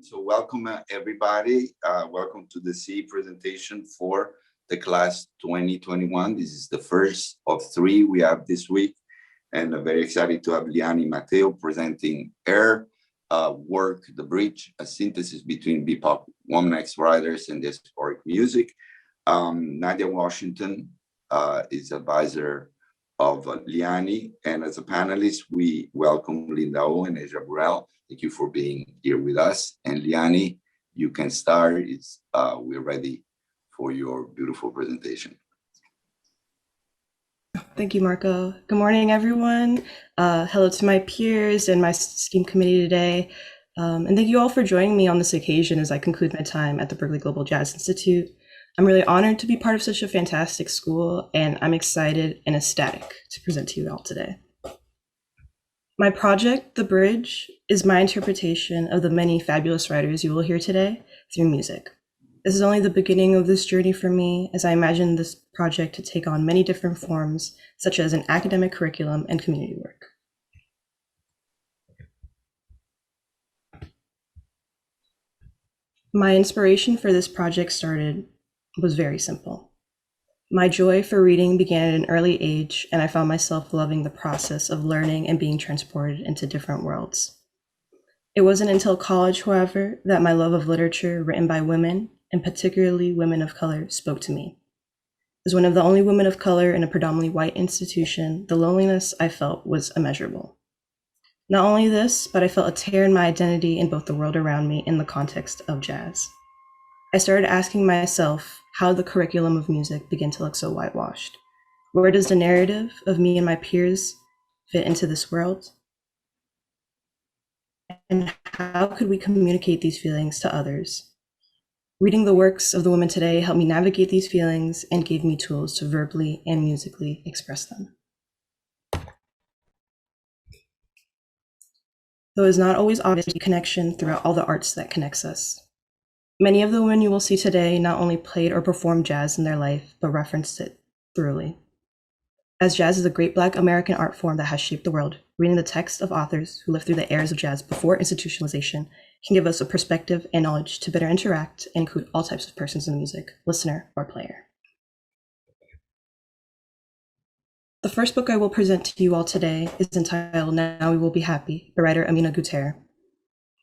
So welcome everybody. Welcome to the CE presentation for the class 2021. This is the first of three we have this week. And I'm very excited to have Liany Mateo presenting her work, The Bridge, a synthesis between BIPOC Womxn writers and diasporic music. Nadia Washington is advisor of Liany, and as a panelist, we welcome Linda O and Asia Burrell. Thank you for being here with us. And Liany, you can start. We're ready for your beautiful presentation. Thank you, Marco. Good morning, everyone. Hello to my peers and my STEAM committee today. And thank you all for joining me on this occasion as I conclude my time at the Berklee Global Jazz Institute. I'm really honored to be part of such a fantastic school, and I'm excited and ecstatic to present to you all today. My project, The Bridge, is my interpretation of the many fabulous writers you will hear today through music. This is only the beginning of this journey for me, as I imagine this project to take on many different forms, such as an academic curriculum and community work. My inspiration for this project was very simple. My joy for reading began at an early age, and I found myself loving the process of learning and being transported into different worlds. It wasn't until college, however, that my love of literature written by women, and particularly women of color, spoke to me. As one of the only women of color in a predominantly white institution, the loneliness I felt was immeasurable. Not only this, but I felt a tear in my identity in both the world around me in the context of jazz. I started asking myself how the curriculum of music began to look so whitewashed. Where does the narrative of me and my peers fit into this world? And how could we communicate these feelings to others? Reading the works of the women today helped me navigate these feelings and gave me tools to verbally and musically express them. Though it is not always obvious the connection throughout all the arts that connects us. Many of the women you will see today not only played or performed jazz in their life, but referenced it thoroughly. As jazz is a great Black American art form that has shaped the world, reading the texts of authors who lived through the eras of jazz before institutionalization can give us a perspective and knowledge to better interact and include all types of persons in the music, listener or player. The first book I will present to you all today is entitled Now We Will Be Happy by writer Amina Guter.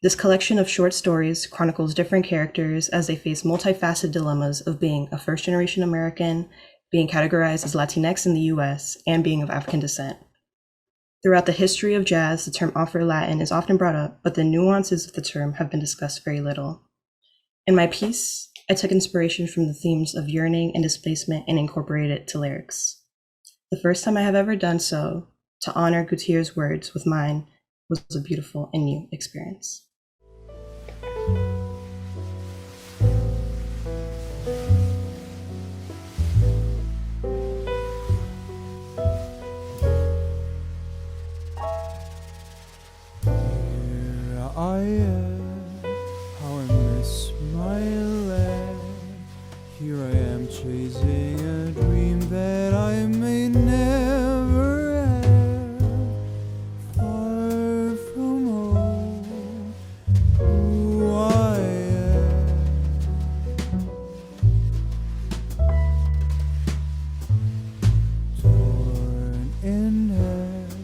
This collection of short stories chronicles different characters as they face multifaceted dilemmas of being a first-generation American, being categorized as Latinx in the US, and being of African descent. Throughout the history of jazz, the term Afro-Latin is often brought up, but the nuances of the term have been discussed very little. In my piece, I took inspiration from the themes of yearning and displacement and incorporated it to lyrics. The first time I have ever done so, to honor Guter's words with mine, was a beautiful and new experience. I am, how I miss my land. Here I am chasing a dream that I may never have. Far from home, who I am. Torn in half,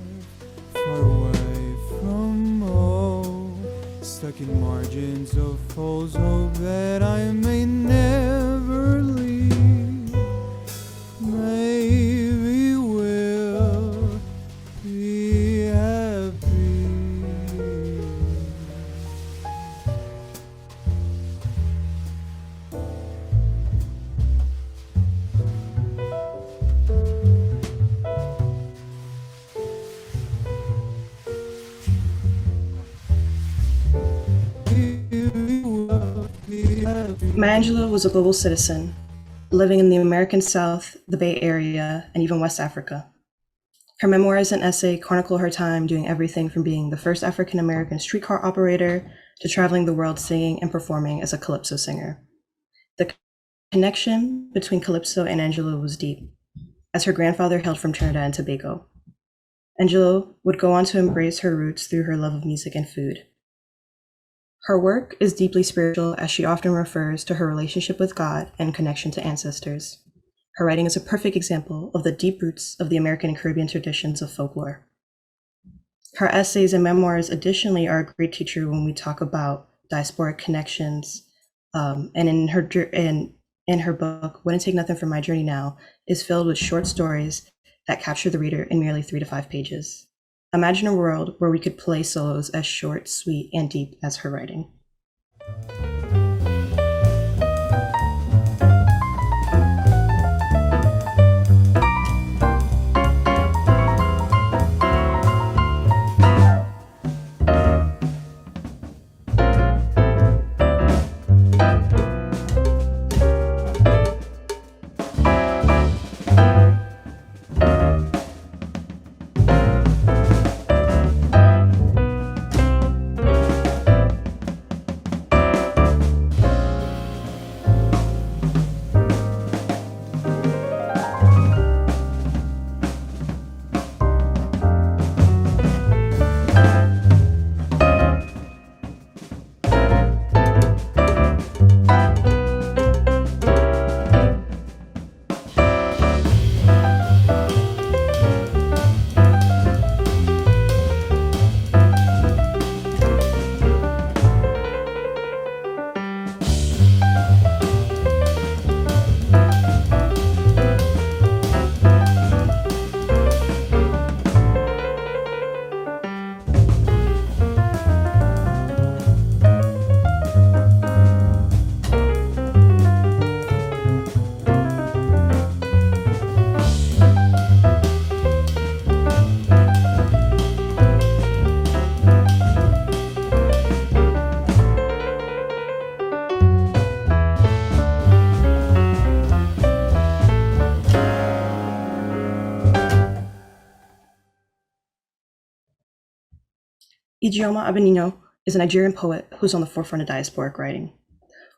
far away from home. Stuck in margins of false hope that I may never leave. Maybe we'll be happy. Maya Angelou was a global citizen, living in the American South, the Bay Area, and even West Africa. Her memoirs and essay chronicle her time doing everything from being the first African-American streetcar operator to traveling the world singing and performing as a calypso singer. The connection between calypso and Angelou was deep, as her grandfather hailed from Trinidad and Tobago. Angelou would go on to embrace her roots through her love of music and food. Her work is deeply spiritual, as she often refers to her relationship with God and connection to ancestors. Her writing is a perfect example of the deep roots of the American and Caribbean traditions of folklore. Her essays and memoirs additionally are a great teacher when we talk about diasporic connections. And in her book, Wouldn't Take Nothing from My Journey Now, is filled with short stories that capture the reader in merely 3 to 5 pages. Imagine a world where we could play solos as short, sweet, and deep as her writing. Ijeoma Obinino is a Nigerian poet who's on the forefront of diasporic writing.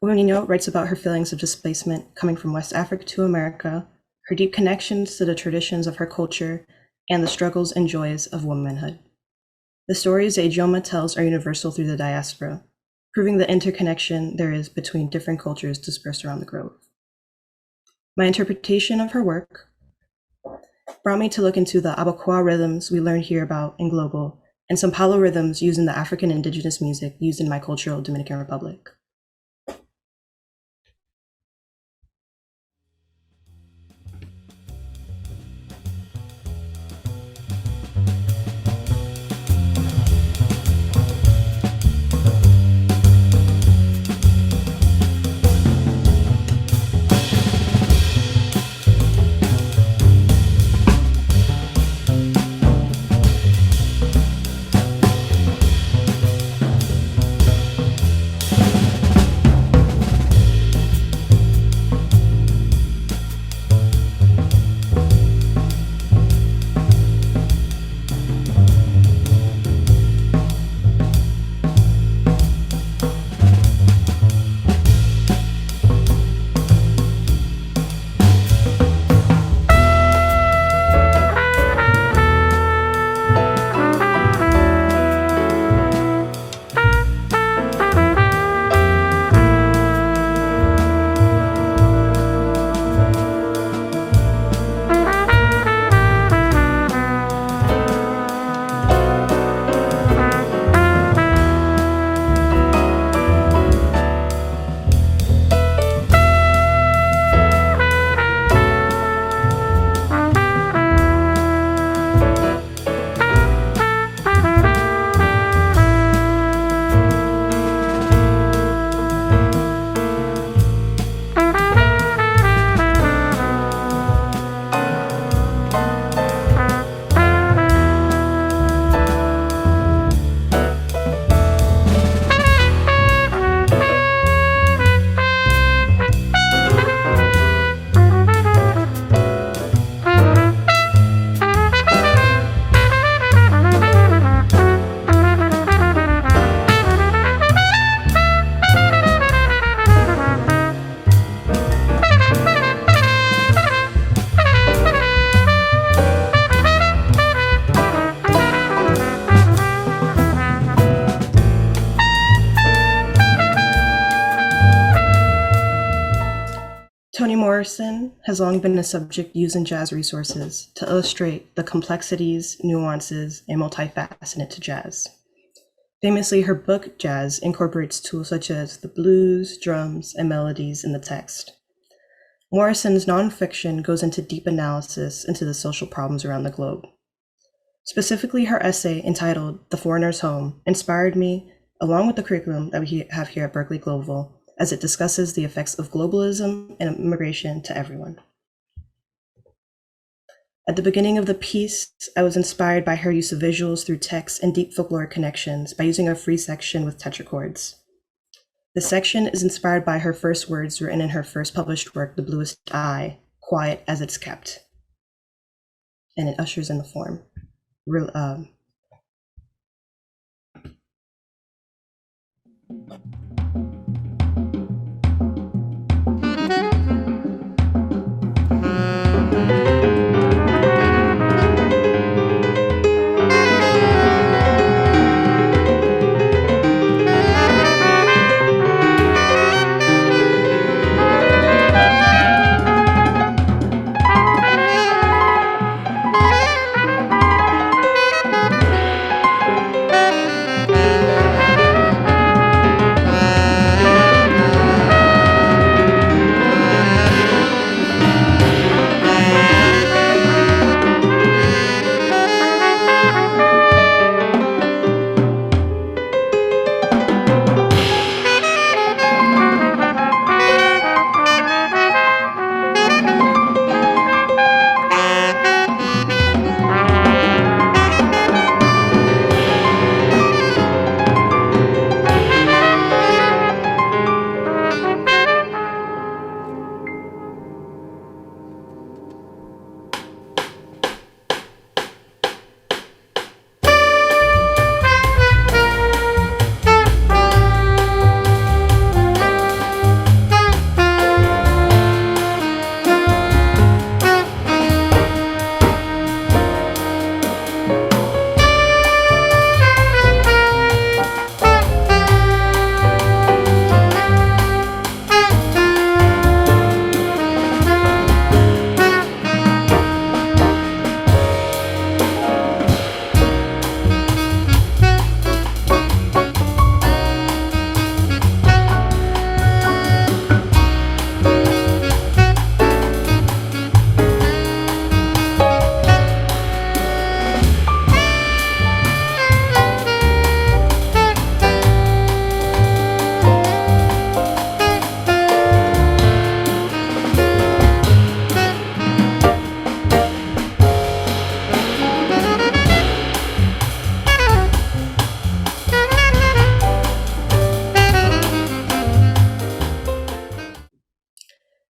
Obinino writes about her feelings of displacement coming from West Africa to America, her deep connections to the traditions of her culture, and the struggles and joys of womanhood. The stories Ijeoma tells are universal through the diaspora, proving the interconnection there is between different cultures dispersed around the globe. My interpretation of her work brought me to look into the Abakwa rhythms we learned here about in Global, and some Palo rhythms used in the African indigenous music used in my cultural Dominican Republic. Morrison has long been a subject used in jazz resources to illustrate the complexities, nuances, and multifaceted to jazz. Famously, her book, Jazz, incorporates tools such as the blues, drums, and melodies in the text. Morrison's nonfiction goes into deep analysis into the social problems around the globe. Specifically, her essay entitled The Foreigner's Home inspired me, along with the curriculum that we have here at Berklee Global, as it discusses the effects of globalism and immigration to everyone. At the beginning of the piece, I was inspired by her use of visuals through text and deep folkloric connections by using a free section with tetrachords. The section is inspired by her first words written in her first published work, The Bluest Eye, Quiet as It's Kept. And it ushers in the form.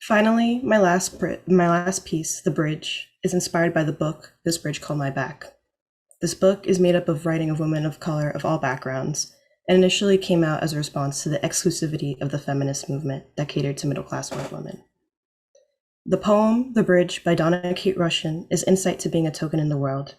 Finally, my last piece, The Bridge, is inspired by the book, This Bridge Called My Back. This book is made up of writing of women of color of all backgrounds, and initially came out as a response to the exclusivity of the feminist movement that catered to middle-class white women. The poem, The Bridge, by Donna Kate Russian, is insight to being a token in the world.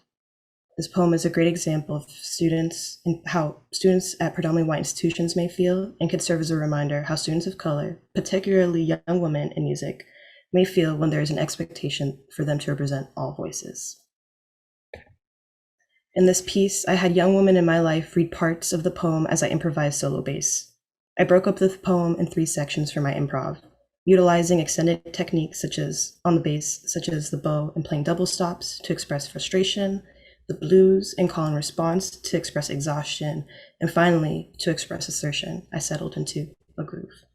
This poem is a great example of students and how students at predominantly white institutions may feel, and could serve as a reminder how students of color, particularly young women in music, may feel when there is an expectation for them to represent all voices. In this piece, I had young women in my life read parts of the poem as I improvised solo bass. I broke up the poem in 3 sections for my improv, utilizing extended techniques such as on the bass, such as the bow and playing double stops to express frustration, the blues and call and response to express exhaustion, and finally, to express assertion. I settled into a groove.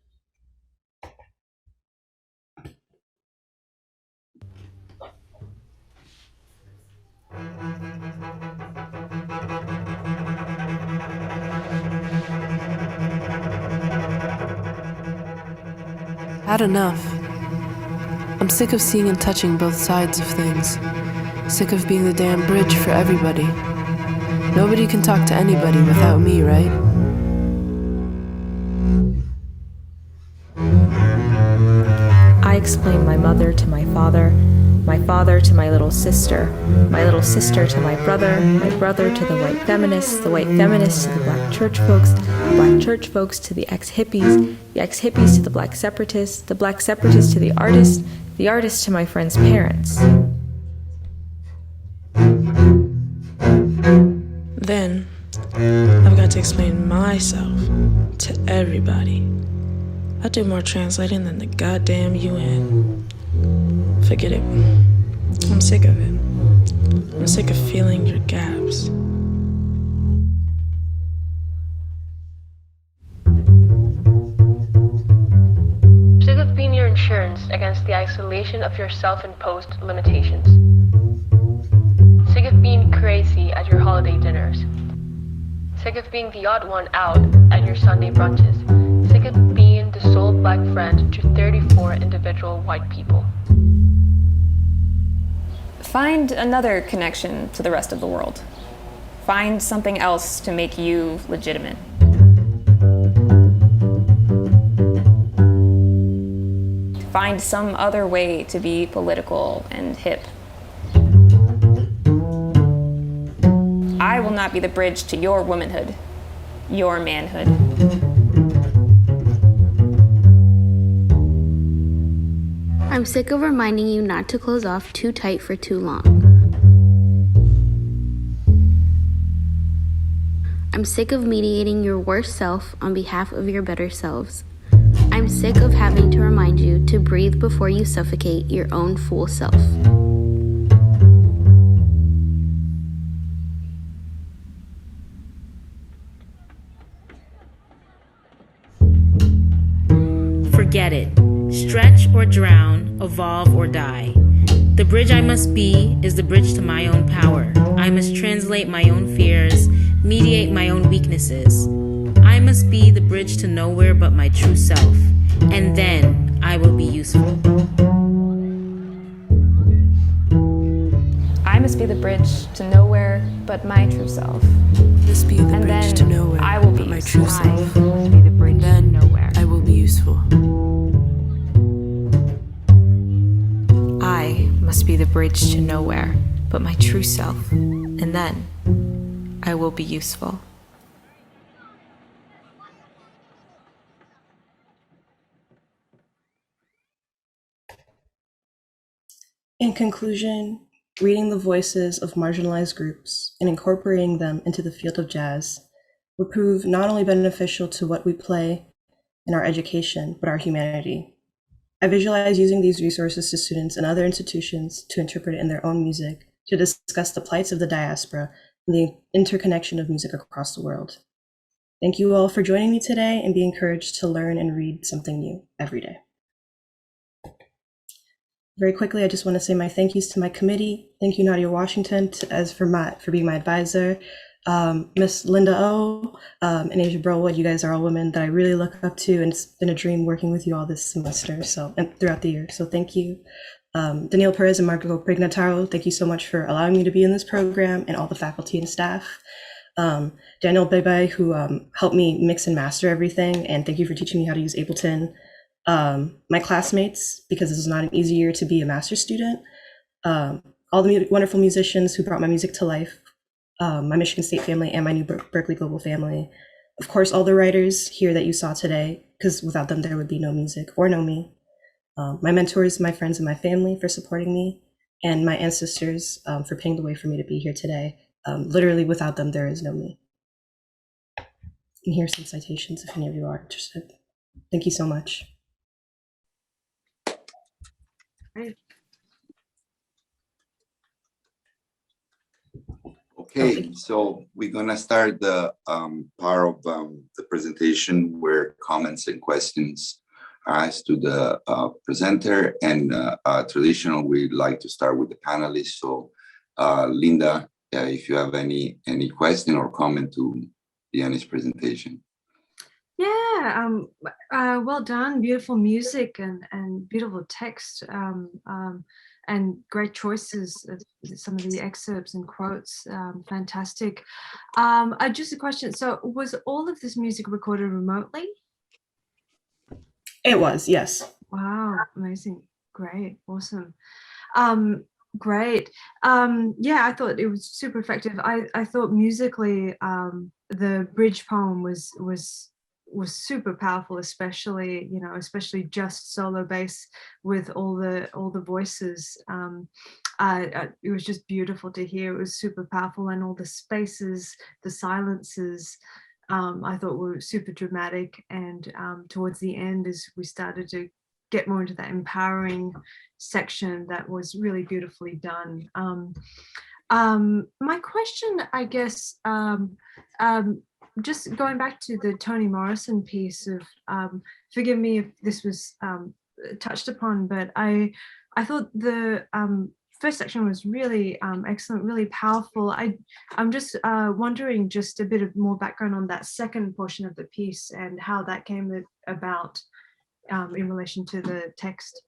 Had enough. I'm sick of seeing and touching both sides of things. Sick of being the damn bridge for everybody. Nobody can talk to anybody without me, right? I explained my mother to my father, my father to my little sister to my brother to the white feminists to the black church folks to the ex-hippies to the black separatists to the artists to my friends' parents. Then, I've got to explain myself to everybody. I do more translating than the goddamn UN. Forget it. I'm sick of it. I'm sick of filling your gaps. Sick of being your insurance against the isolation of your self-imposed limitations. Sick of being crazy at your holiday dinners. Sick of being the odd one out at your Sunday brunches. Sick of being the sole black friend to 34 individual white people. Find another connection to the rest of the world. Find something else to make you legitimate. Find some other way to be political and hip. I will not be the bridge to your womanhood, your manhood. I'm sick of reminding you not to close off too tight for too long. I'm sick of mediating your worst self on behalf of your better selves. I'm sick of having to remind you to breathe before you suffocate your own full self. Forget it. Stretch or drown, evolve or die. The bridge I must be is the bridge to my own power. I must translate my own fears, mediate my own weaknesses. I must be the bridge to nowhere but my true self, and then I will be useful. I must be the bridge to nowhere but my true self. Must be the And bridge then to nowhere I will be but my useful. true self. I must be the bridge to Then nowhere. I will be useful. I must be the bridge to nowhere but my true self, and then I will be useful. In conclusion, reading the voices of marginalized groups and incorporating them into the field of jazz would prove not only beneficial to what we play in our education, but our humanity. I visualize using these resources to students and other institutions to interpret it in their own music, to discuss the plights of the diaspora and the interconnection of music across the world. Thank you all for joining me today, and be encouraged to learn and read something new every day. Very quickly, I just want to say my thank yous to my committee. Thank you, Nadia Washington, for being my advisor. Miss Linda O and Asia Burlwood, you guys are all women that I really look up to, and it's been a dream working with you all this semester, and throughout the year. So thank you. Daniel Perez and Marco Prignataro, thank you so much for allowing me to be in this program, and all the faculty and staff. Daniel Bebe, who helped me mix and master everything, and thank you for teaching me how to use Ableton. My classmates, because this is not an easy year to be a master's student. All the wonderful musicians who brought my music to life. My Michigan State family and my new Berklee Global family. Of course, all the writers here that you saw today, because without them, there would be no music or no me. My mentors, my friends, and my family for supporting me, and my ancestors for paving the way for me to be here today. Literally, without them, there is no me. And here's some citations if any of you are interested. Thank you so much. Great. Okay, so we're gonna start the part of the presentation where comments and questions are asked to the presenter, and traditional, we'd like to start with the panelists. So Linda, if you have any question or comment to Liany's presentation. Yeah, well done. Beautiful music and beautiful text, and great choices of some of the excerpts and quotes. Fantastic. Just a question. So was all of this music recorded remotely? It was, yes. Wow, amazing. Great, awesome. Great. Yeah, I thought it was super effective. I thought musically, the bridge poem was super powerful, especially, you know, especially just solo bass with all the voices. It was just beautiful to hear. It was super powerful, and all the spaces, the silences, I thought were super dramatic. And towards the end, as we started to get more into that empowering section, that was really beautifully done. My question, I guess, just going back to the Toni Morrison piece of, forgive me if this was touched upon, but I thought the first section was really excellent, really powerful. I'm just wondering just a bit of more background on that second portion of the piece and how that came about in relation to the text.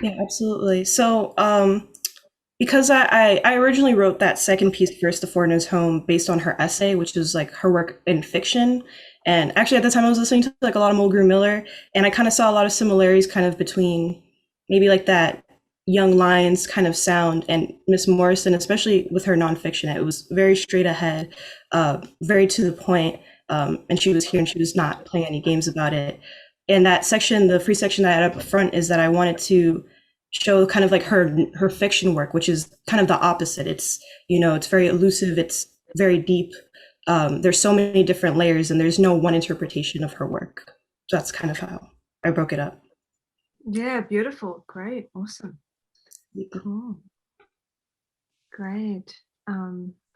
Yeah, absolutely. So, because I originally wrote that second piece, First the Foreigner's Home, based on her essay, which was like her work in fiction. And actually at the time I was listening to like a lot of Mulgrew Miller, and I kind of saw a lot of similarities kind of between maybe like that Young Lions kind of sound and Miss Morrison, especially with her nonfiction. It was very straight ahead, very to the point. And she was here and she was not playing any games about it. And that section, the free section that I had up front, is that I wanted to show kind of like her fiction work, which is kind of the opposite. It's, you know, it's very elusive, it's very deep. There's so many different layers and there's no one interpretation of her work. So that's kind of how I broke it up. Yeah, beautiful. Great. Awesome. Cool. Great.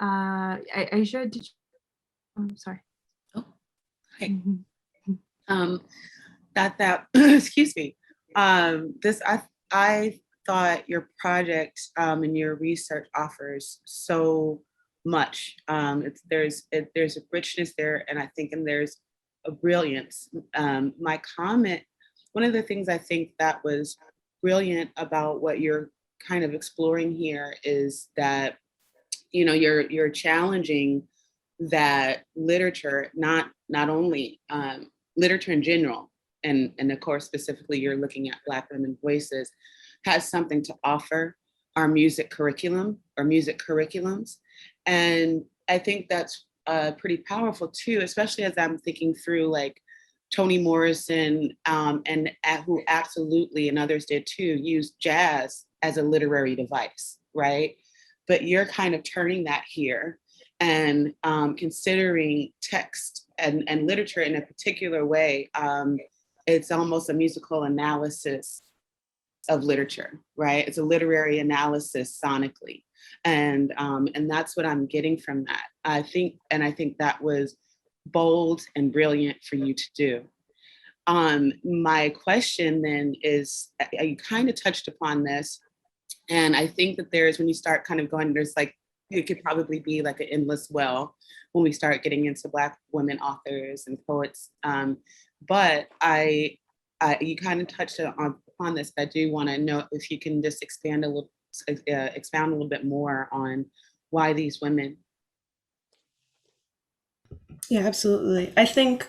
Asia, did you, I'm sorry. Oh, hi. That excuse me. I thought your project and your research offers so much. There's a richness there, and I think there's a brilliance. My comment, one of the things I think that was brilliant about what you're kind of exploring here is that, you know, you're challenging that literature, not only literature in general, and of course specifically you're looking at Black women voices, has something to offer our music curriculum or music curriculums. And I think that's pretty powerful too, especially as I'm thinking through like Toni Morrison, and who absolutely, and others did too, used jazz as a literary device, right? But you're kind of turning that here and considering text and literature in a particular way. It's almost a musical analysis of literature, right? It's a literary analysis sonically. And that's what I'm getting from that. I think that was bold and brilliant for you to do. My question then is, you kind of touched upon this, and I think that there's, when you start kind of going, there's like, it could probably be like an endless well when we start getting into Black women authors and poets. But you kind of touched upon this, but I do want to know if you can just expound a little bit more on why these women. Yeah, absolutely. I think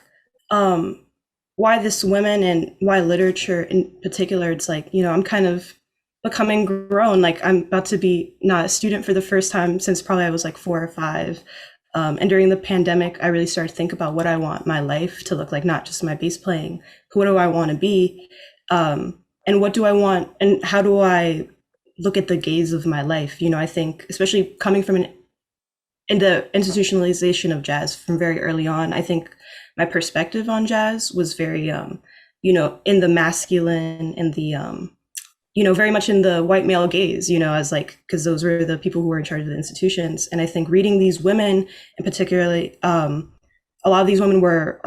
why this women and why literature in particular, it's like, you know, I'm kind of becoming grown. Like I'm about to be not a student for the first time since probably I was like 4 or 5. And during the pandemic, I really started to think about what I want my life to look like, not just my bass playing. Who do I want to be? And what do I want? And how do I look at the gaze of my life? You know, I think, especially coming from in the institutionalization of jazz from very early on, I think my perspective on jazz was very, you know, in the masculine and the, you know, very much in the white male gaze, you know, as like, because those were the people who were in charge of the institutions. And I think reading these women, and particularly, a lot of these women were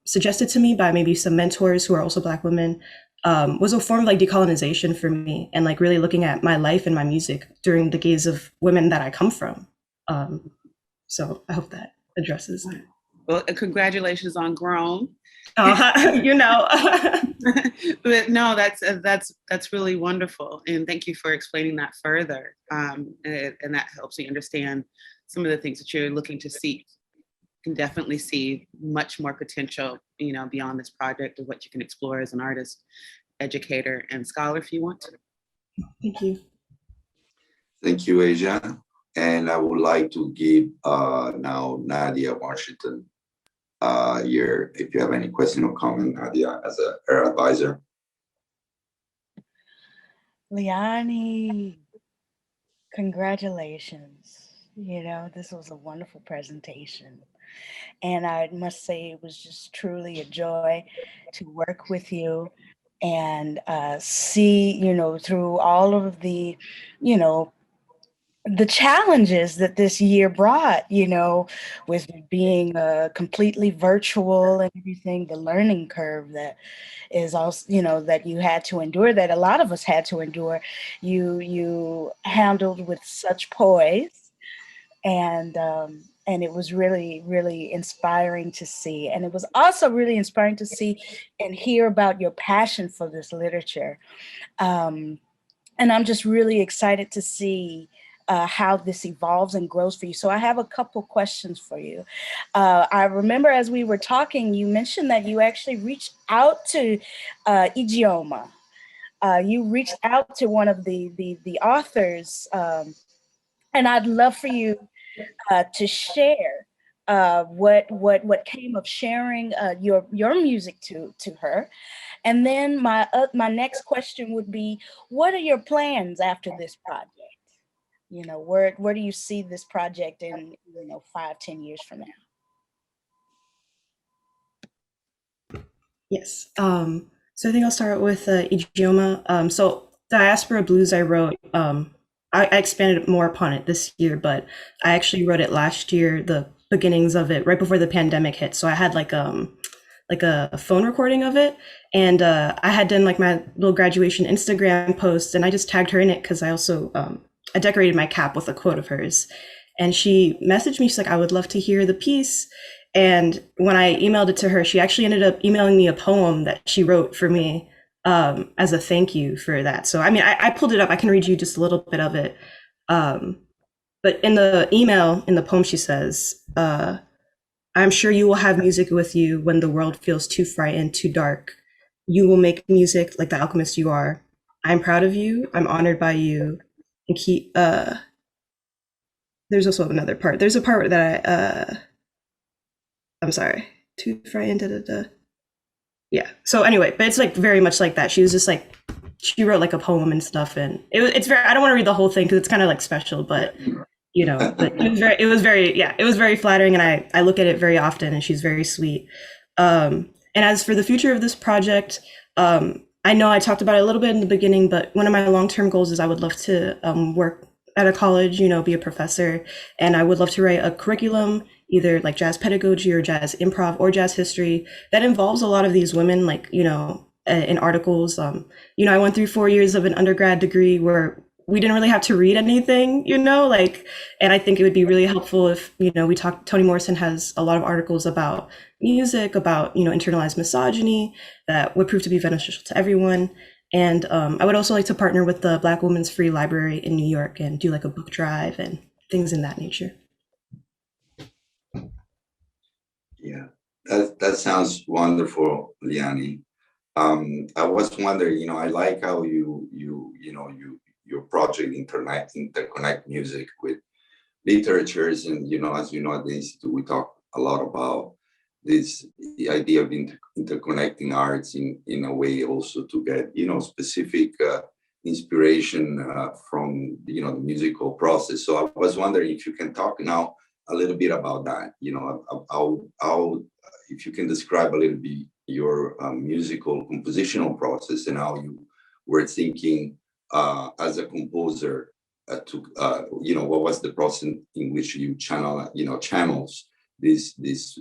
suggested to me by maybe some mentors who are also Black women, was a form of like decolonization for me, and like really looking at my life and my music during the gaze of women that I come from. So I hope that addresses that. Well, congratulations on grown. You know. But no, that's really wonderful, and thank you for explaining that further. And that helps me understand some of the things that you're looking to see. Can definitely see much more potential, you know, beyond this project of what you can explore as an artist. educator, and scholar if you want to. Thank you. Thank you, Asia. And I would like to give now Nadia Washington if you have any question or comment, Nadia, as her advisor. Liany, congratulations. You know, this was a wonderful presentation. And I must say it was just truly a joy to work with you and see, you know, through all of the, you know, the challenges that this year brought, you know, with being completely virtual and everything, the learning curve that is also, you know, that you had to endure, that a lot of us had to endure, you handled with such poise, and it was really, really inspiring to see. And it was also really inspiring to see and hear about your passion for this literature. And I'm just really excited to see how this evolves and grows for you. So I have a couple questions for you. I remember as we were talking, you mentioned that you actually reached out to Ijeoma. You reached out to one of the authors, and I'd love for you to share what came of sharing your music to her. And then my next question would be, what are your plans after this project? You know, where do you see this project in, you know, 5-10 years from now? Yes. So I think I'll start with Ijeoma. So Diasporic Blues I wrote, I expanded more upon it this year, but I actually wrote it last year, the beginnings of it, right before the pandemic hit. So I had like a phone recording of it, and I had done like my little graduation Instagram post, and I just tagged her in it because I also I decorated my cap with a quote of hers, and she messaged me. She's like, I would love to hear the piece. And when I emailed it to her, she actually ended up emailing me a poem that she wrote for me as a thank you for that. So I mean, I pulled it up. I can read you just a little bit of it. But in the email, in the poem, she says, I'm sure you will have music with you when the world feels too frightened, too dark. You will make music like the alchemist you are. I'm proud of you. I'm honored by you. And keep, there's also another part. There's a part that I'm sorry, too frightened, da, da, da. Yeah. So anyway, but it's like very much like that. She was just like, she wrote like a poem and stuff, and it's very, I don't want to read the whole thing because it's kind of like special, but you know, but it was very flattering, and I look at it very often, and she's very sweet. And as for the future of this project, I know I talked about it a little bit in the beginning, but one of my long-term goals is I would love to work at a college, you know, be a professor, and I would love to write a curriculum, either like jazz pedagogy or jazz improv or jazz history, that involves a lot of these women, like, you know, in articles. You know, I went through 4 years of an undergrad degree where we didn't really have to read anything, you know, like, and I think it would be really helpful if, you know, Toni Morrison has a lot of articles about music, about, you know, internalized misogyny that would prove to be beneficial to everyone. And I would also like to partner with the Black Women's Free Library in New York and do like a book drive and things in that nature. Yeah, that sounds wonderful, Liany. I was wondering, you know, I like how your project interconnect music with literatures, and you know, as you know, at the Institute, we talk a lot about the idea of interconnecting arts in a way also to get, you know, specific inspiration from, you know, the musical process. So I was wondering if you can talk now a little bit about that, you know, how if you can describe a little bit your musical compositional process and how you were thinking as a composer to, you know, what was the process in which you channels these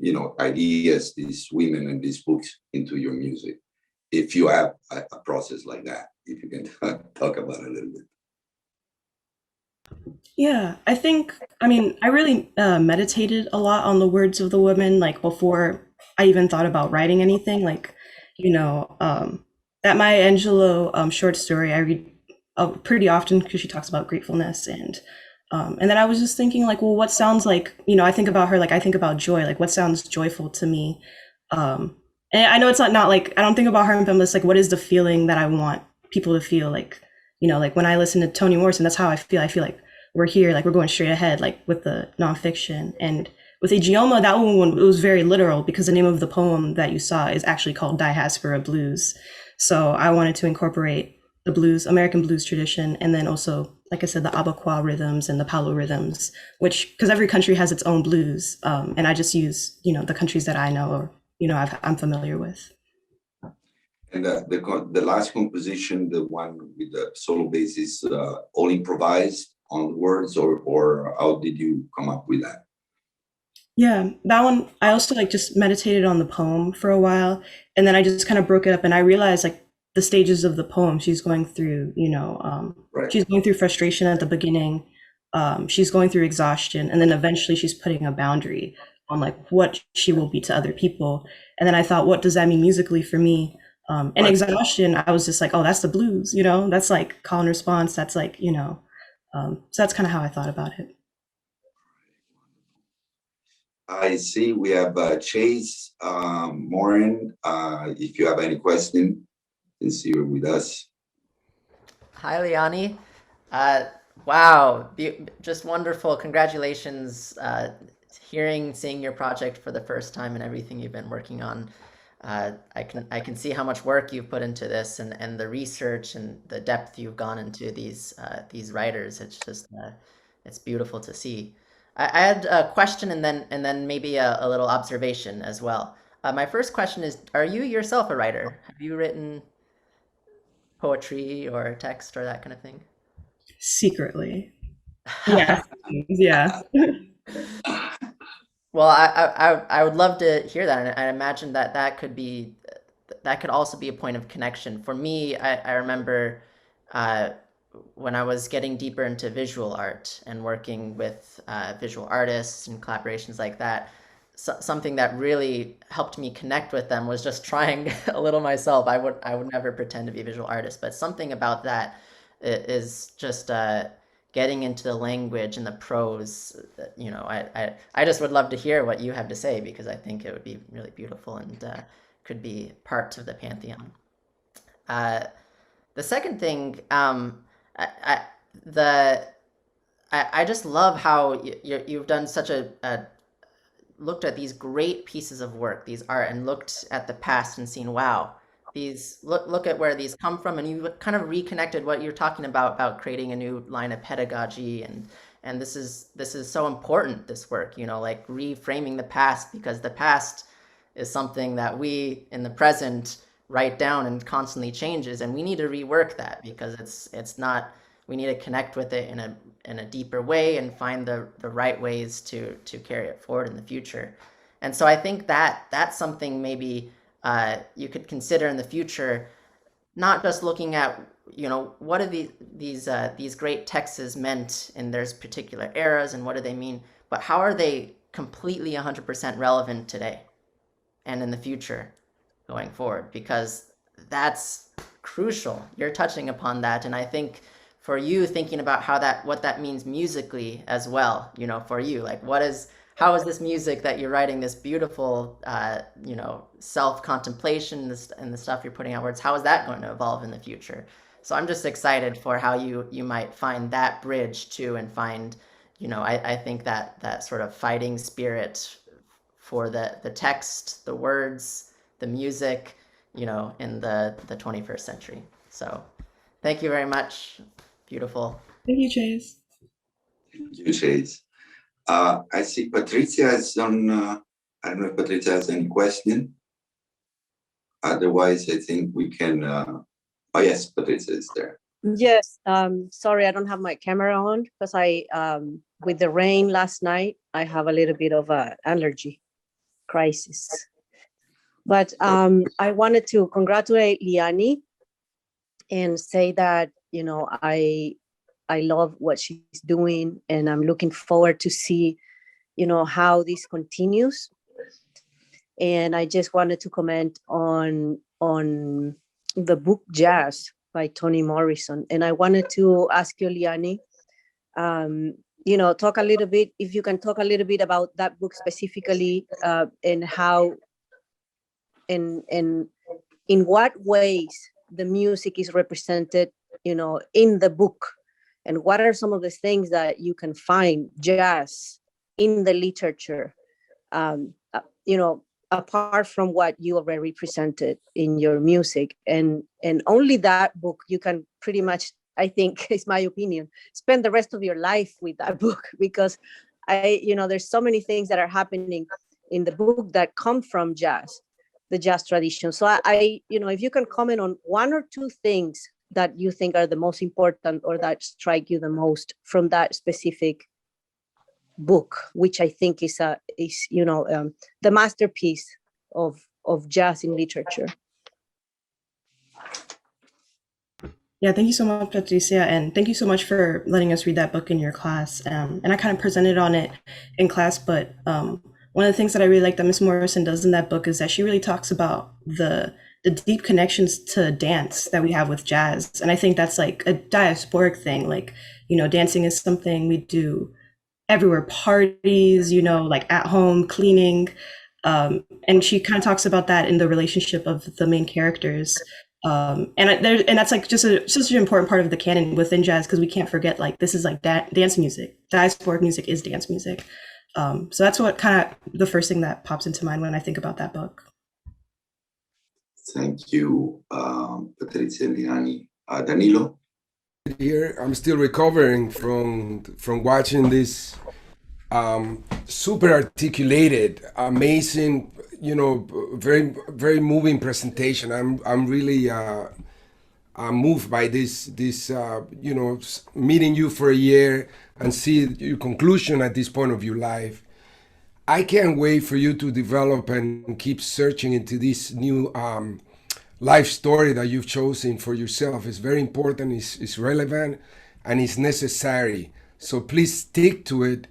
you know, ideas, these women and these books into your music, if you have a process like that, if you can talk about it a little bit. Yeah, I mean, I really meditated a lot on the words of the women, like before I even thought about writing anything. Like, you know, that Maya Angelou short story I read pretty often because she talks about gratefulness, and then I was just thinking, like, well, what sounds like, you know, I think about her, like I think about joy, like what sounds joyful to me. And I know it's not like, I don't think about harm feminists like what is the feeling that I want people to feel, like, you know, like when I listen to Toni Morrison, that's how I feel. I feel like we're here, like we're going straight ahead, like with the nonfiction. And with Ijeoma, that one, it was very literal because the name of the poem that you saw is actually called Diasporic Blues. So I wanted to incorporate the blues, American blues tradition, and then also, like I said, the Abaquá rhythms and the Palo rhythms, which, because every country has its own blues. And I just use, you know, the countries that I know or, you know, I'm familiar with. And the last composition, the one with the solo bass, is all improvised on words, or how did you come up with that? Yeah, that one, I also like just meditated on the poem for a while, and then I just kind of broke it up, and I realized like the stages of the poem she's going through, you know, Right. she's going through frustration at the beginning, she's going through exhaustion, and then eventually she's putting a boundary on like what she will be to other people. And then I thought, what does that mean musically for me? And Right. exhaustion, I was just like, oh, that's the blues, you know, that's like call and response, that's like, you know, so that's kind of how I thought about it. I see we have Chase, Morin. If you have any question, since you're with us. Hi, Liany. Wow, just wonderful. Congratulations. Seeing your project for the first time and everything you've been working on. I can see how much work you've put into this and the research and the depth you've gone into these writers. It's just it's beautiful to see. I had a question and then maybe a little observation as well. My first question is, are you yourself a writer? Have you written poetry or text or that kind of thing? Secretly. Yeah. Yeah. Well, I would love to hear that, and I imagine that could also be a point of connection. For me, I remember when I was getting deeper into visual art and working with visual artists and collaborations like that, something that really helped me connect with them was just trying a little myself. I would never pretend to be a visual artist, but something about that is just getting into the language and the prose. You know, I just would love to hear what you have to say, because I think it would be really beautiful and could be part of the pantheon. The second thing, I just love how you've done such a looked at these great pieces of work, these art, and looked at the past and seen, wow, these look at where these come from, and you kind of reconnected what you're talking about creating a new line of pedagogy, and this is so important, this work, you know, like reframing the past, because the past is something that we in the present write down and constantly changes, and we need to rework that, because it's not, we need to connect with it in a deeper way and find the right ways to carry it forward in the future. And so I think that's something maybe you could consider in the future, not just looking at, you know, what are these great texts meant in their particular eras and what do they mean, but how are they completely 100% relevant today and in the future going forward, because that's crucial. You're touching upon that, and I think for you, thinking about what that means musically as well, you know, for you, like how is this music that you're writing, this beautiful, you know, self-contemplation and the stuff you're putting out words, how is that going to evolve in the future? So I'm just excited for how you might find that bridge too, and find, you know, I think that sort of fighting spirit for the text, the words, the music, you know, in the 21st century. So thank you very much. Beautiful. Thank you, Chase. Thank you, Chase. I see Patricia has on, I don't know if Patricia has any question. Otherwise, I think we can, oh yes, Patricia is there. Yes, sorry, I don't have my camera on because with the rain last night, I have a little bit of a allergy crisis. But I wanted to congratulate Liany and say that, you know, I love what she's doing, and I'm looking forward to see, you know, how this continues. And I just wanted to comment on the book Jazz by Toni Morrison. And I wanted to ask you, Liany, you know, talk a little bit, if you can talk a little bit about that book specifically, and how and in what ways the music is represented, in the book, and what are some of the things that you can find jazz in the literature, apart from what you already presented in your music. And only that book you can pretty much, I think, is my opinion, spend the rest of your life with that book, because there's so many things that are happening in the book that come from the jazz tradition. So if you can comment on one or two things that you think are the most important or that strike you the most from that specific book, which I think is the masterpiece of jazz in literature. Yeah, thank you so much, Patricia, and thank you so much for letting us read that book in your class. And I kind of presented on it in class, but one of the things that I really like that Miss Morrison does in that book is that she really talks about the deep connections to dance that we have with jazz. And I think that's like a diasporic thing. Like, dancing is something we do everywhere, parties, like at home, cleaning. And she kind of talks about that in the relationship of the main characters. And that's like just such an important part of the canon within jazz, because we can't forget, like, this is like dance music. Diasporic music is dance music. So that's what kind of the first thing that pops into mind when I think about that book. Thank you, Patricia and Liany. Danilo? Here, I'm still recovering from watching this super articulated, amazing, very, very moving presentation. I'm really moved by this meeting you for a year and see your conclusion at this point of your life. I can't wait for you to develop and keep searching into this new life story that you've chosen for yourself. It's very important, it's relevant, and it's necessary. So please stick to it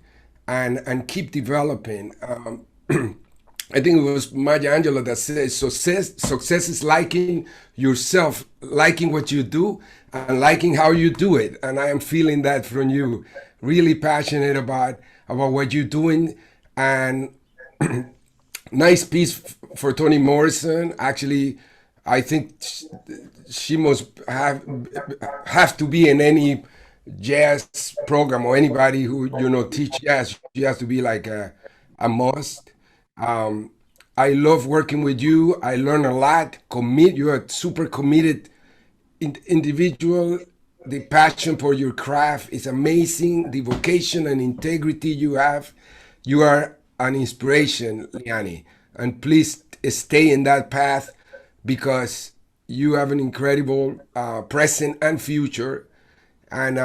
and keep developing. I think it was Maya Angelou that says success is liking yourself, liking what you do, and liking how you do it. And I am feeling that from you. Really passionate about what you're doing. And nice piece for Toni Morrison. Actually, I think she must have to be in any jazz program, or anybody who teach jazz. She has to be like a must. I love working with you. I learn a lot. You're a super committed individual. The passion for your craft is amazing. The vocation and integrity you have. You are an inspiration, Liany. And please stay in that path, because you have an incredible present and future. And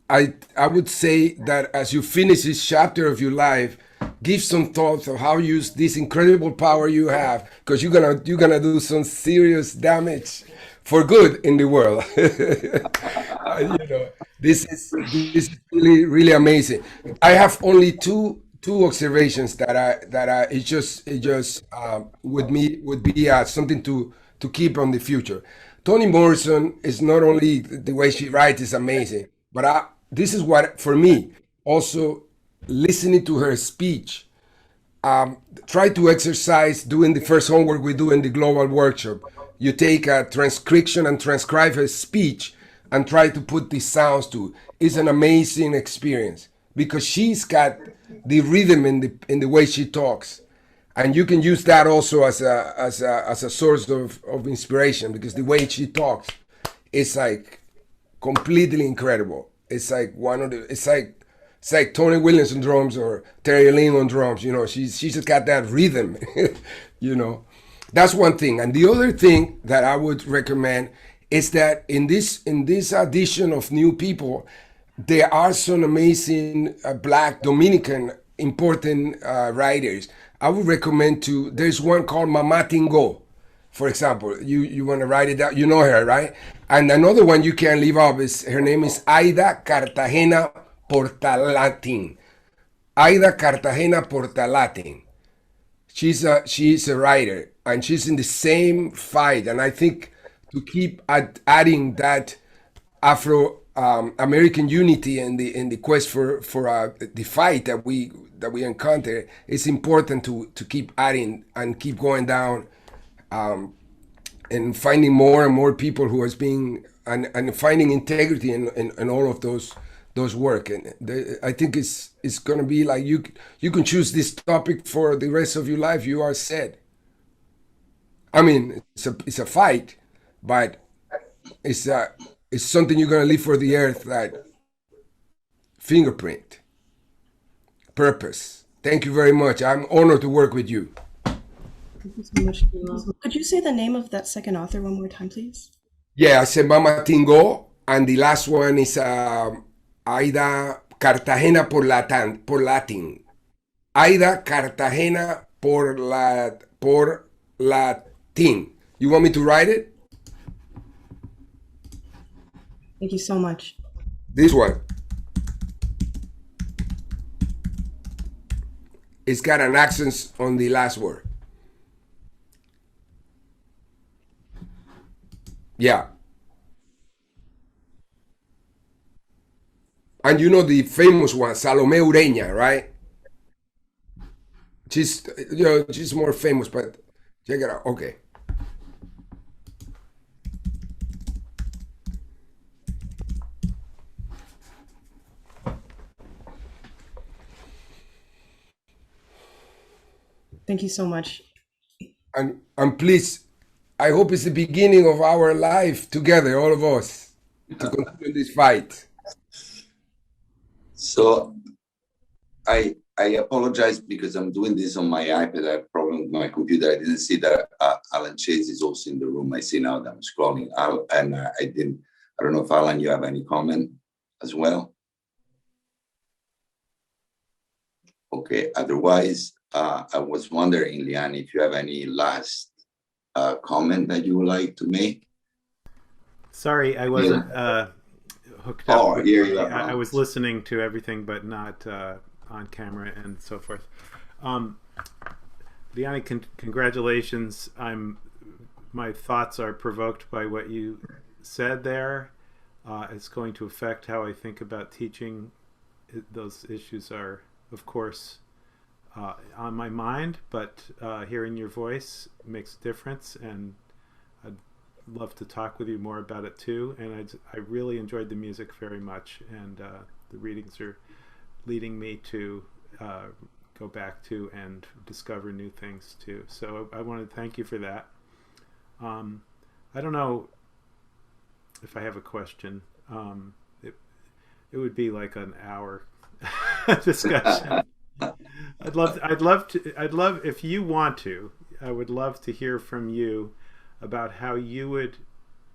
I would say that as you finish this chapter of your life, give some thoughts of how you use this incredible power you have, because you're gonna do some serious damage for good in the world. This is really, really amazing. I have only two observations that it just would be something to keep on the future. Toni Morrison is not only the way she writes is amazing, but this is what, for me, also listening to her speech, try to exercise doing the first homework we do in the global workshop. You take a transcription and transcribe her speech and try to put the sounds to. It's an amazing experience, because she's got the rhythm in the way she talks. And you can use that also as a source of inspiration, because the way she talks is like completely incredible. It's like it's like Tony Williams on drums or Terry Lynn on drums. She's just got that rhythm. That's one thing. And the other thing that I would recommend is that in this addition of new people, there are some amazing Black Dominican important writers. I would recommend there's one called Mama Tingo, for example. You want to write it down, you know her, right? And another one you can't leave off her name is Aida Cartagena Portalatin. Aida Cartagena Portalatin. She's a writer, and she's in the same fight. And I think to keep adding that Afro American unity and the quest for the fight that we encounter, it's important to keep adding and keep going down, and finding more and more people who is being and finding integrity in all of those work. And I think it's going to be like you can choose this topic for the rest of your life. You are set. I mean, it's a fight, but it's something you're going to leave for the earth, that fingerprint, purpose. Thank you very much. I'm honored to work with you. Thank you so much, Kilo. Could you say the name of that second author one more time, please? Yeah, I said Mama Tingo, and the last one is Aida Cartagena por Latin. Aida Cartagena por Latin. You want me to write it? Thank you so much. This one. It's got an accent on the last word. Yeah. And you know the famous one, Salome Ureña, right? She's more famous, but check it out. Okay. Thank you so much. And please, I hope it's the beginning of our life together, all of us, to continue this fight. So I apologize because I'm doing this on my iPad. I have a problem with my computer. I didn't see that Alan Chase is also in the room. I see now that I'm scrolling out, and I don't know if Alan, you have any comment as well? Okay, otherwise, I was wondering, Liany, if you have any last comment that you would like to make? Sorry, I wasn't hooked up. Oh, here you are. I was listening to everything, but not on camera and so forth. Liany, congratulations. My thoughts are provoked by what you said there. It's going to affect how I think about teaching. Those issues are, of course, on my mind, but hearing your voice makes a difference, and I'd love to talk with you more about it too. And I really enjoyed the music very much, and the readings are leading me to go back to and discover new things too. So I want to thank you for that. I don't know if I have a question. It would be like an hour discussion. I'd love if you want to, I would love to hear from you about how you would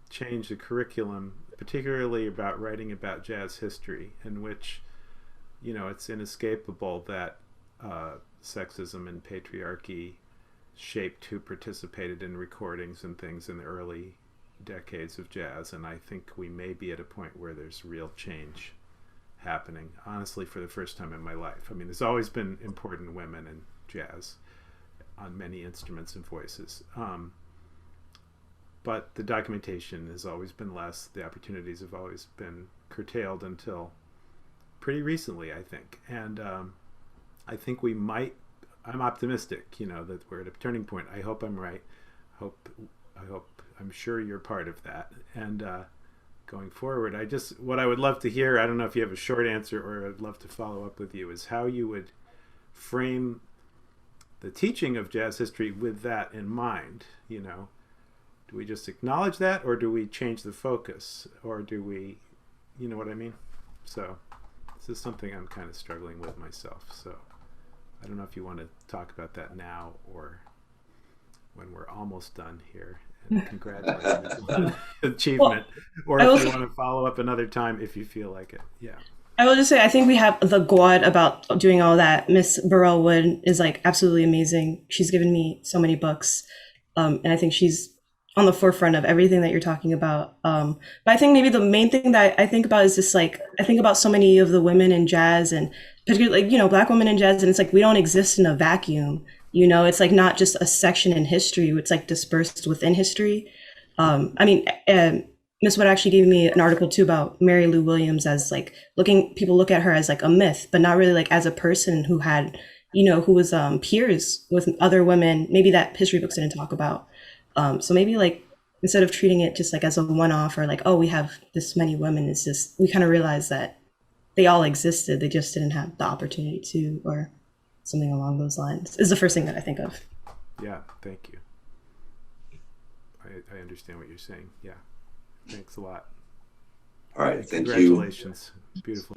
change the curriculum, particularly about writing about jazz history, in which, it's inescapable that sexism and patriarchy shaped who participated in recordings and things in the early decades of jazz. And I think we may be at a point where there's real change happening, honestly, for the first time in my life. I mean, there's always been important women in jazz on many instruments and voices, but the documentation has always been less. The opportunities have always been curtailed until pretty recently, I think. And I think I'm optimistic, that we're at a turning point. I hope I'm right. I'm sure you're part of that. And going forward, what I would love to hear, I don't know if you have a short answer, or I'd love to follow up with you, is how you would frame the teaching of jazz history with that in mind. Do we just acknowledge that, or do we change the focus, or do we, you know what I mean? So this is something I'm kind of struggling with myself. So I don't know if you want to talk about that now or when we're almost done here. Congratulations on the achievement, or if you want to follow up another time if you feel like it. Yeah, I will just say I think we have the God about doing all that. Miss Burrell Wood is like absolutely amazing. She's given me so many books, and I think she's on the forefront of everything that you're talking about. But I think maybe the main thing that I think about is just like I think about so many of the women in jazz, and particularly Black women in jazz, and it's like we don't exist in a vacuum. It's like not just a section in history, it's like dispersed within history. Miss Wood actually gave me an article too about Mary Lou Williams as like people look at her as like a myth, but not really like as a person who had, who was peers with other women, maybe that history books didn't talk about. So maybe like instead of treating it just like as a one-off or like, oh, we have this many women, it's just, we kind of realize that they all existed. They just didn't have the opportunity to, or something along those lines is the first thing that I think of. Yeah, thank you. I understand what you're saying. Yeah. Thanks a lot. All right, thank you. Congratulations. Beautiful.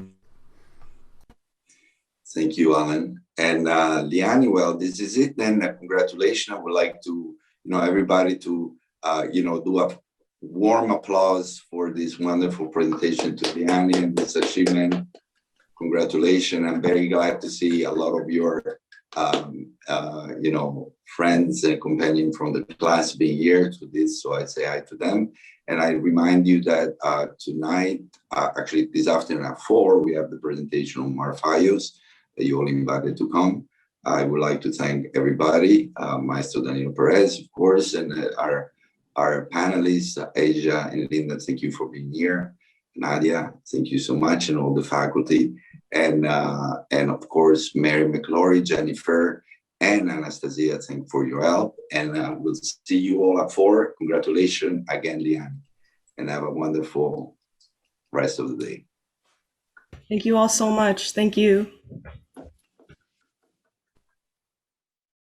Thank you, Alan. And Liany, well, this is it then. Congratulations. I would like to, everybody to, do a warm applause for this wonderful presentation to Liany and this achievement. Congratulations. I'm very glad to see a lot of your, friends and companions from the class being here to this. So I say hi to them. And I remind you that tonight, actually this afternoon at 4, we have the presentation on Marfayos that you all invited to come. I would like to thank everybody, Maestro Daniel Perez, of course, and our panelists, Asia and Linda, thank you for being here. Nadia, thank you so much, and all the faculty. And of course, Mary McClory, Jennifer, and Anastasia, thank you for your help. And we'll see you all at 4. Congratulations again, Liany, and have a wonderful rest of the day. Thank you all so much. Thank you.